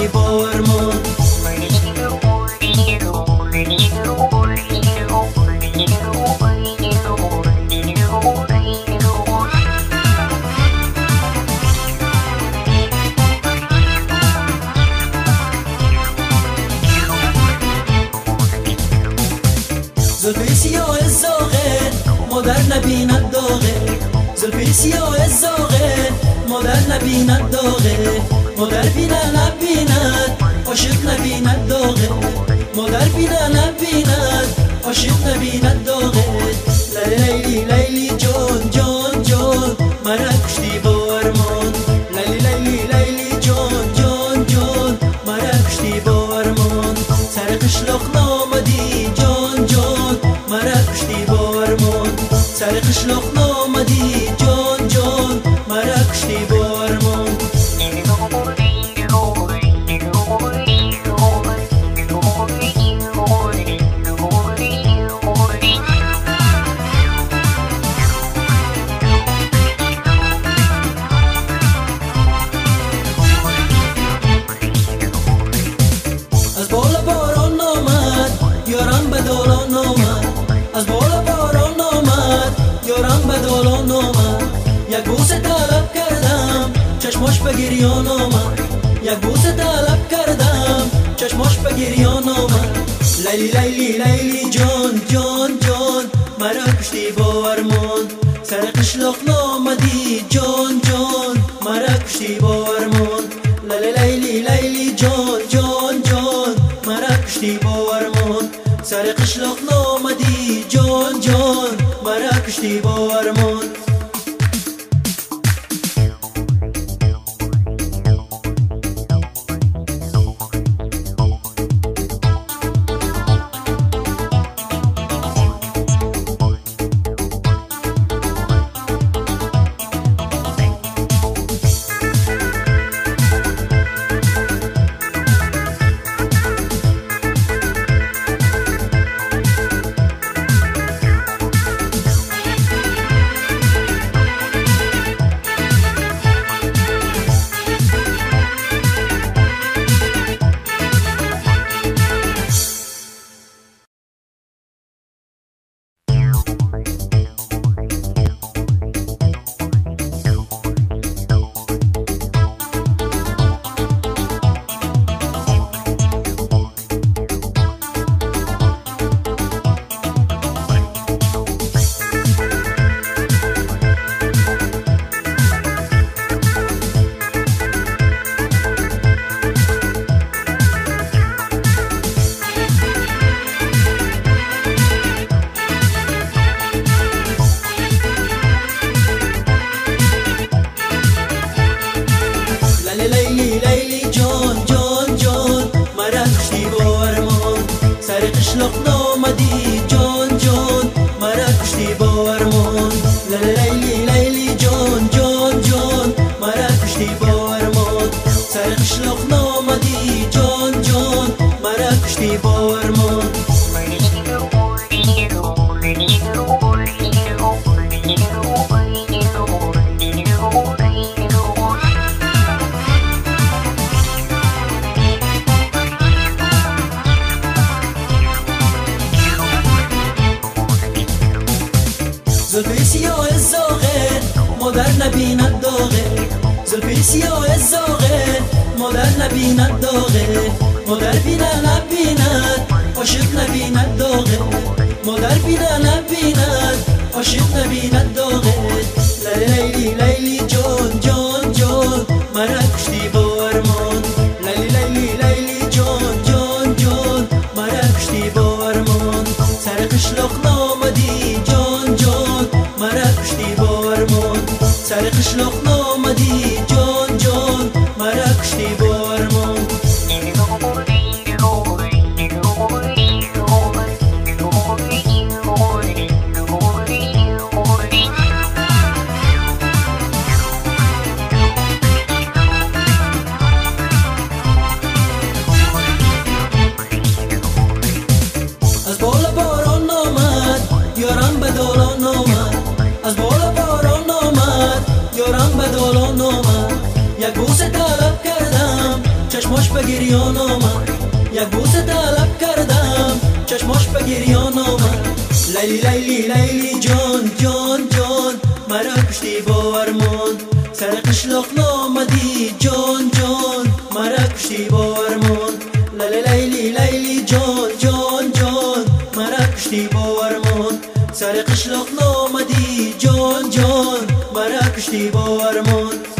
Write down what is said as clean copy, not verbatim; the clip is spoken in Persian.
کشتی بارمان. زلفی سیاه زاغه مادر نبیند داغه، زلفی سیاه زاغه مادر نبیند داغه، مادر بیند نبیند عاشق نبیند داغه، مادر بیند نبیند عاشق نبیند داغه. لیلی لیلی جان جان جان مرا کشتی با ارمان، لیلی لیلی لیلی جان جان جان مرا کشتی با ارمان. سر قشلاق نامدی جان جان مرا کشتی با ارمان، سر قشلاق نامدی جان جان مرا کشتی با ارمان. از بالا باران آمد یارم به دالان آمد، از بالا باران آمد یارم به دالان آمد. یک بوسه طلب کردم چشماش به گریان آمد، یک بوسه طلب کردم چشماش به گریان آمد. لیلی لیلی لیلی جان جان جان مرا کشتی با ارمان، سر قشلاق نامدی جان جان مرا کشتی با ارمان. لیلی لیلی لیلی جان جان جان مرا کشتی با ارمان، سر قشلاق نامدی جان جان مرا کشتی با ارمان. لیلی لیلی جان جان جان مرا کشتی با ارمان، سر قشلاق نامدی جان جان مرا کشتی با ارمان. لیلی لیلی جان جان جان مرا کشتی با ارمان، سر قشلاق نامدی جان جان مرا کشتی با ارمان. زلفی سیاه زاغه مادر نبیند داغه، زلفی سیاه زاغه مادر نبیند داغه، مادر بیند نبیند عاشق نبیند داغه، مادر بیند نبیند عاشق نبیند داغه. لیلی لیلی جان جان جان مرا کشتی با ارمان، لیلی لیلی لیلی جان جان جان مرا کشتی با ارمان. سر قشلاق نامدی جان جان مرا کشتی با ارمان، سر قشلاق نامدی جان جان مرا کشتی با ارمان. از بالا باران آمد یارم به دالان آمد، از بالا باران آمد یارم به دالان آمد. یک بوسه طلب کردم چشماش به گریان آمد، یک بوسه طلب کردم چشماش به گریان آمد. لیلی لیلی لیلی جان جان جان، مرا کشتی با ارمان، سر قشلاق نامدی جان جان، مرا کشتی با ارمان. لیلی لیلی لیلی جان جان جان، مرا کشتی با ارمان، سر قشلاق نامدی جان جان، مرا کشتی با ارمان.